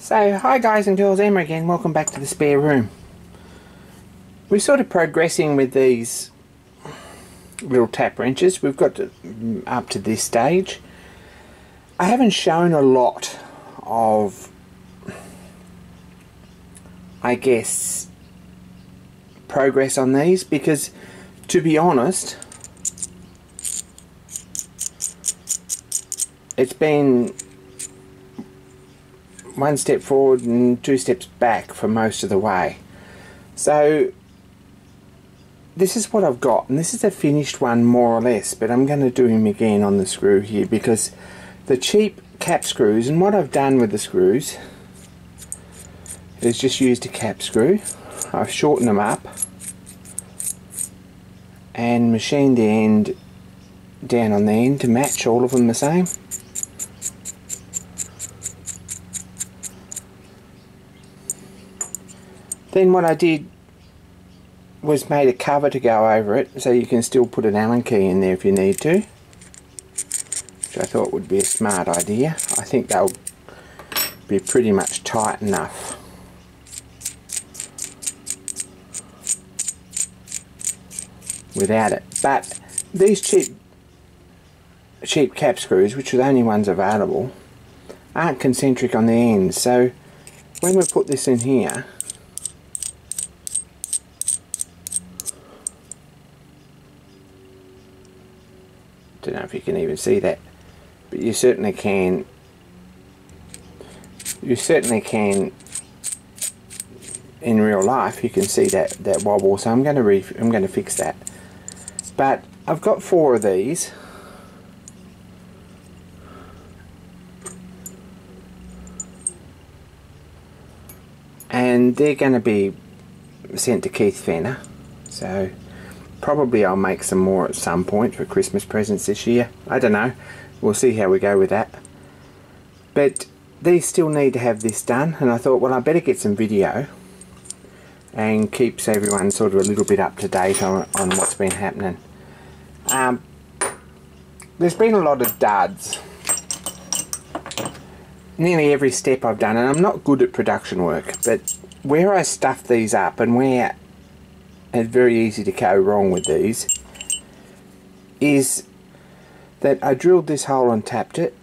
So, hi guys and girls, Emma again, welcome back to the spare room. We're sort of progressing with these little tap wrenches. We've got up to this stage. I haven't shown a lot of, I guess, progress on these because, to be honest, it's been one step forward and two steps back for most of the way. So this is what I've got, and this is a finished one more or less, but I'm going to do him again on the screw here because the cheap cap screws, and what I've done with the screws is just used a cap screw. I've shortened them up and machined the end down on the end to match all of them the same. Then what I did was made a cover to go over it so you can still put an Allen key in there if you need to, which I thought would be a smart idea. I think they'll be pretty much tight enough. Without it. But these cheap cap screws, which are the only ones available, aren't concentric on the ends, so when we put this in here, don't know if you can even see that, but you certainly can in real life. You can see that wobble, so I'm going to fix that. But I've got 4 of these, and they're going to be sent to Keith Fenner, so probably I'll make some more at some point for Christmas presents this year. I don't know. We'll see how we go with that. But these still need to have this done, and I thought, well, I better get some video and keeps everyone sort of a little bit up to date on what's been happening. There's been a lot of duds. Nearly every step I've done, and I'm not good at production work, but where I stuff these up and where it's very easy to go wrong with these is that I drilled this hole and tapped it,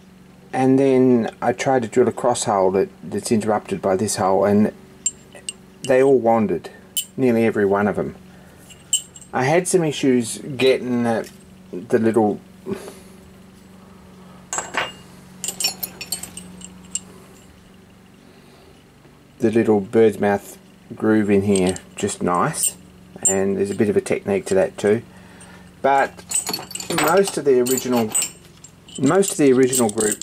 and then I tried to drill a cross hole that's interrupted by this hole, and they all wandered, nearly every one of them. I had some issues getting the little bird's mouth groove in here just nice, and there's a bit of a technique to that too, but most of the original group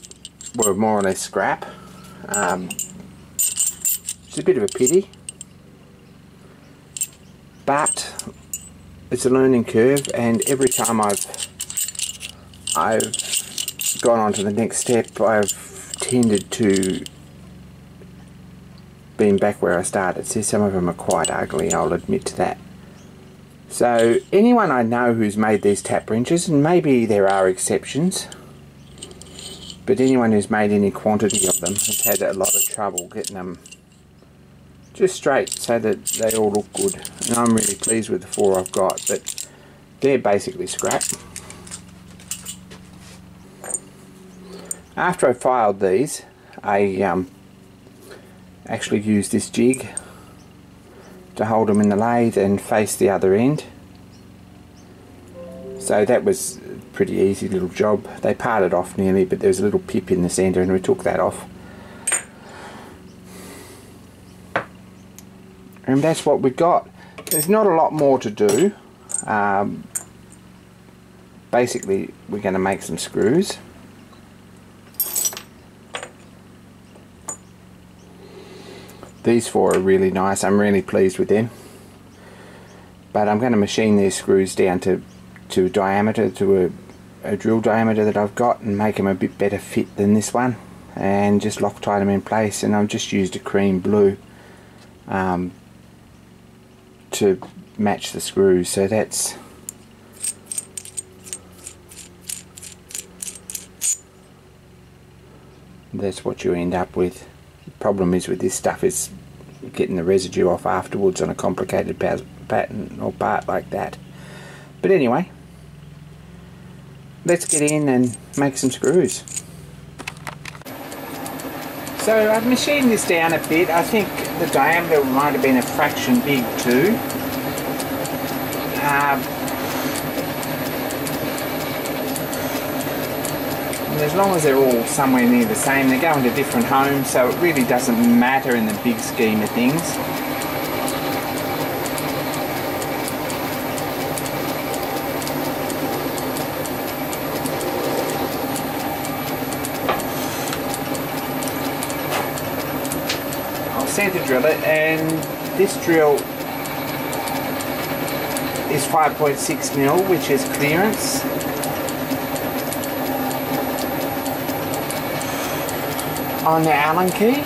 were more or less scrap. It's a bit of a pity, but it's a learning curve, and every time I've gone on to the next step, I've tended to being back where I started. See, some of them are quite ugly, I'll admit to that. So anyone I know who's made these tap wrenches, and maybe there are exceptions, but anyone who's made any quantity of them has had a lot of trouble getting them just straight so that they all look good. And I'm really pleased with the 4 I've got, but they're basically scrap. After I filed these, I actually used this jig to hold them in the lathe and face the other end. So that was a pretty easy little job. They parted off nearly, but there was a little pip in the centre and we took that off. And that's what we got. There's not a lot more to do. Basically, we're going to make some screws. These 4 are really nice. I'm really pleased with them. But I'm going to machine these screws down to diameter, to a drill diameter that I've got, and make them a bit better fit than this one, and just Loctite them in place. And I've just used a cream blue to match the screws, so that's what you end up with. problem is with this stuff is getting the residue off afterwards on a complicated pattern or part like that. But anyway, let's get in and make some screws. So I've machined this down a bit. I think the diameter might have been a fraction big too. And as long as they're all somewhere near the same, they're going to different homes, so it really doesn't matter in the big scheme of things. I'll center drill it, and this drill is 5.6 mil, which is clearance. On the Allen key.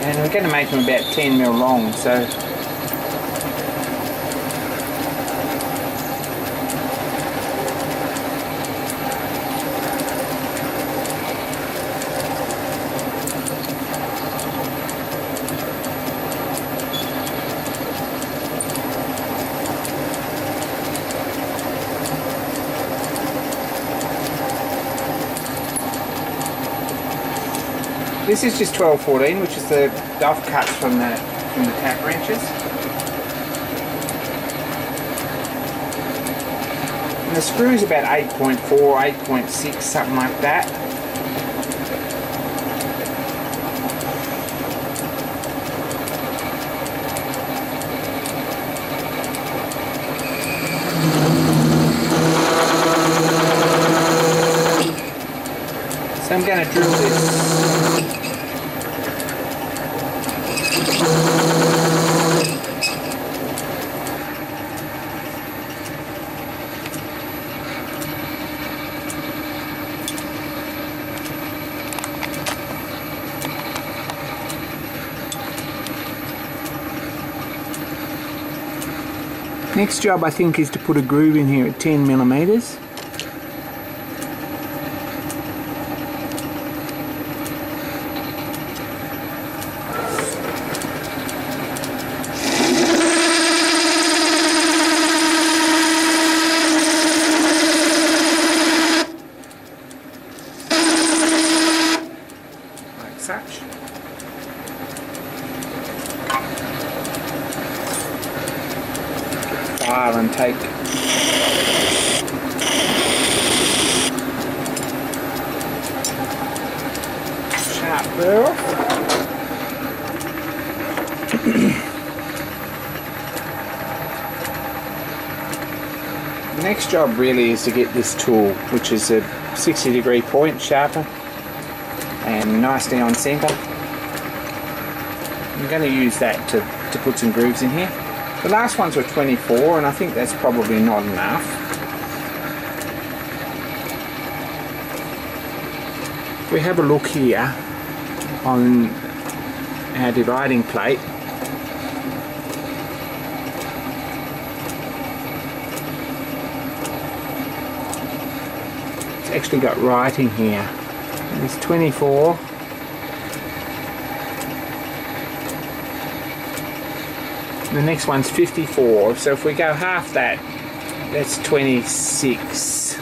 And we're going to make them about 10 mil long, so this is just 1214, which is the offcuts from the tap wrenches. And the screw's about 8.4, 8.6, something like that. So I'm going to drill this. Next job I think is to put a groove in here at 10 millimeters. Like such. And take sharp burr. The next job really is to get this tool, which is a 60-degree point sharper and nicely on centre. I'm going to use that to put some grooves in here. The last ones were 24, and I think that's probably not enough. If we have a look here on our dividing plate, it's actually got writing here. It's 24. The next one's 54, so if we go half that, that's 26.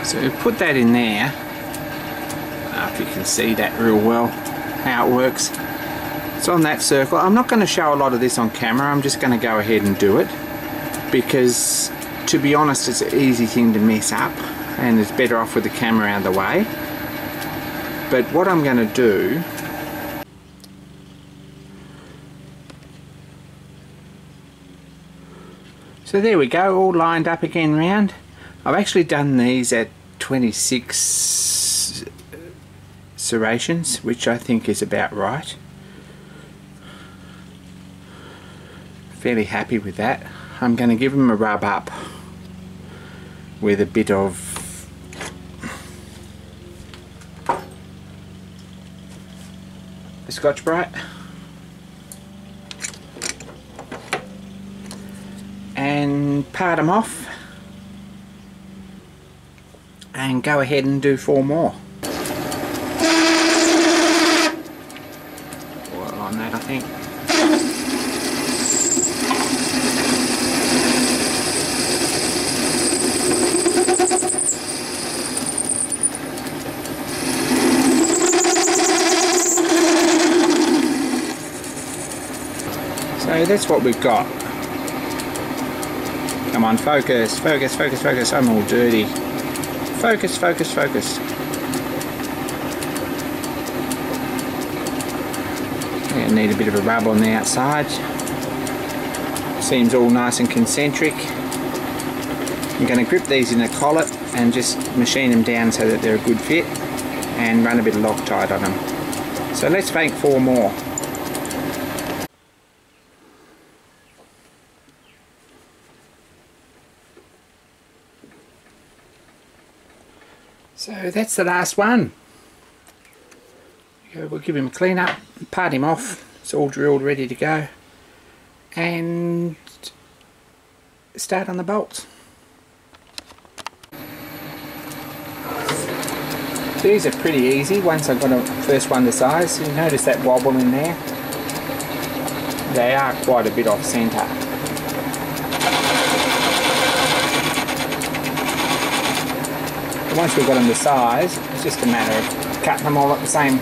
So put that in there. I don't know if you can see that real well, how it works. It's on that circle. I'm not going to show a lot of this on camera, I'm just going to go ahead and do it, because to be honest it's an easy thing to mess up and it's better off with the camera out of the way. But what I'm going to do, so there we go, all lined up again round. I've actually done these at 26 serrations, which I think is about right. Fairly happy with that. I'm going to give them a rub up with a bit of Scotch-Brite. and part them off and go ahead and do 4 more. Well, on that I think. So that's what we've got. Come on, focus, focus, focus, focus. I'm all dirty. Focus, focus, focus. Yeah, need a bit of a rub on the outside. Seems all nice and concentric. I'm going to grip these in a collet and just machine them down so that they're a good fit and run a bit of Loctite on them. So let's make 4 more. So that's the last one. We'll give him a clean up, part him off, it's all drilled, ready to go, and start on the bolts. These are pretty easy once I've got a first one the size. You notice that wobble in there? They are quite a bit off centre. Once we've got them the size, it's just a matter of cutting them all at the same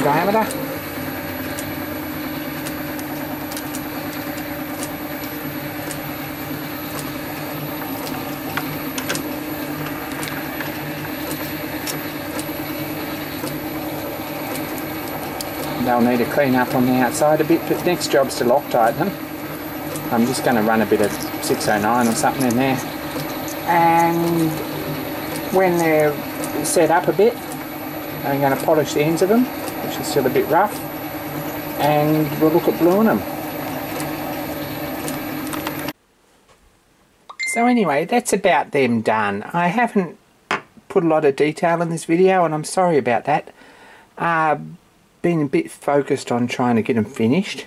diameter. They'll need to clean up on the outside a bit, but next job's to Loctite them. I'm just going to run a bit of 609 or something in there, and when they're set up a bit, I'm going to polish the ends of them, which is still a bit rough, and we'll look at bluing them. So anyway, that's about them done. I haven't put a lot of detail in this video, and I'm sorry about that. Been a bit focused on trying to get them finished.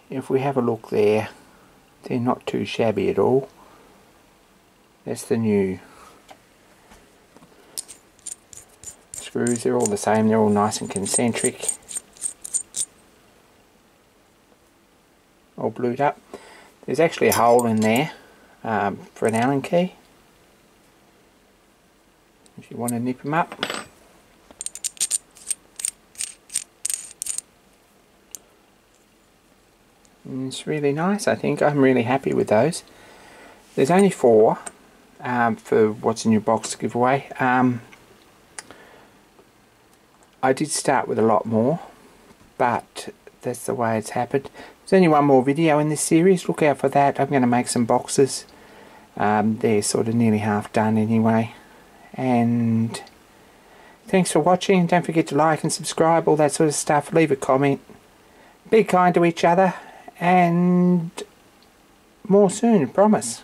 If we have a look there, they're not too shabby at all. That's the new screws. They're all the same, they're all nice and concentric, all blued up. There's actually a hole in there for an Allen key if you want to nip them up. And it's really nice, I think. I'm really happy with those. There's only 4 for what's in your box to give away. I did start with a lot more, but that's the way it's happened. There's only 1 more video in this series. Look out for that. I'm going to make some boxes. They're sort of nearly half done anyway. And thanks for watching. Don't forget to like and subscribe, all that sort of stuff. Leave a comment. Be kind to each other, and more soon, promise.